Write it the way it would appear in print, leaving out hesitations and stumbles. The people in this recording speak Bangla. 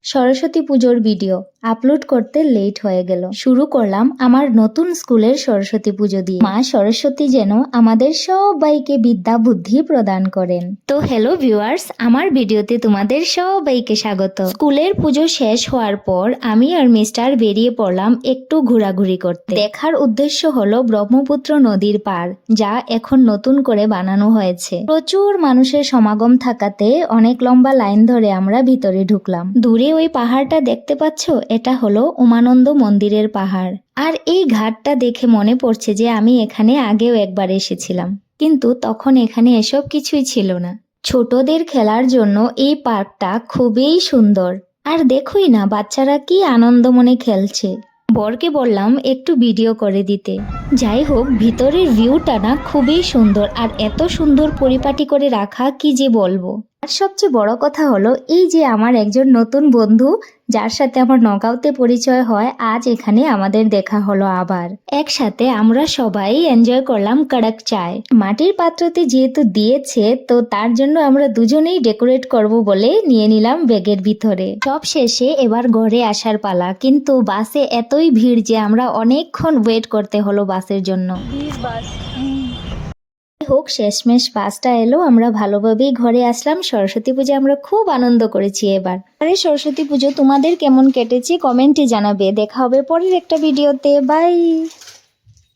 সরস্বতী পুজোর ভিডিও আপলোড করতে লেট হয়ে গেল। শুরু করলাম আমার নতুন স্কুলের সরস্বতী পুজো দিয়ে। মা সরস্বতী যেন আমাদের সবাইকে বিদ্যা বুদ্ধি প্রদান করেন। তো হ্যালো ভিউয়ার্স, আমার ভিডিওতে তোমাদের সবাইকে স্বাগত। স্কুলের পুজো শেষ হওয়ার পর আমি আর মিস্টার বেরিয়ে পড়লাম একটু ঘোরাঘুরি করতে। দেখার উদ্দেশ্য হলো ব্রহ্মপুত্র নদীর পার, যা এখন নতুন করে বানানো হয়েছে। প্রচুর মানুষের সমাগম থাকাতে অনেক লম্বা লাইন ধরে আমরা ভিতরে ঢুকলাম। দূরে ওই পাহাড়টা দেখতে পাচ্ছ, এটা হলো উমানন্দ মন্দিরের পাহাড়। আর এই ঘাটটা দেখে মনে পড়ছে যে আমি এখানে আগেও একবার এসেছিলাম, কিন্তু তখন এখানে এসব কিছুই ছিল না। ছোটদের খেলার জন্য এই পার্কটা খুবই সুন্দর। আর দেখোই না বাচ্চারা কি আনন্দ মনে খেলছে। বরকে বললাম একটু ভিডিও করে দিতে। যাই হোক, ভিতরের ভিউটা না খুবই সুন্দর, আর এত সুন্দর পরিপাটি করে রাখা কি যে বলবো। আর সবচেয়ে বড় কথা হলো এই যে আমার একজন নতুন বন্ধু, যার সাথে আমার নগাঁওতে পরিচয় হয়, আজ এখানে আমাদের দেখা হলো আবার। একসাথে আমরা সবাই এনজয় করলাম কড়ক চায়। মাটির পাত্রতে যেহেতু দিয়েছে, তো তার জন্য আমরা দুজনেই ডেকোরেট করব বলে নিয়ে নিলাম ব্যাগের ভিতরে। সব শেষে এবার ঘরে আসার পালা, কিন্তু বাসে এতই ভিড় যে আমরা অনেকক্ষণ ওয়েট করতে হলো বাসের জন্য। হোক, শেষমেশ বাসটা এলো, আমরা ভালোভাবেই ঘরে আসলাম। সরস্বতী পুজো আমরা খুব আনন্দ করেছি এবার। আরে সরস্বতী পুজো তোমাদের কেমন কেটেছে কমেন্টে জানাবে। দেখা হবে পরের একটা ভিডিওতে। বাই।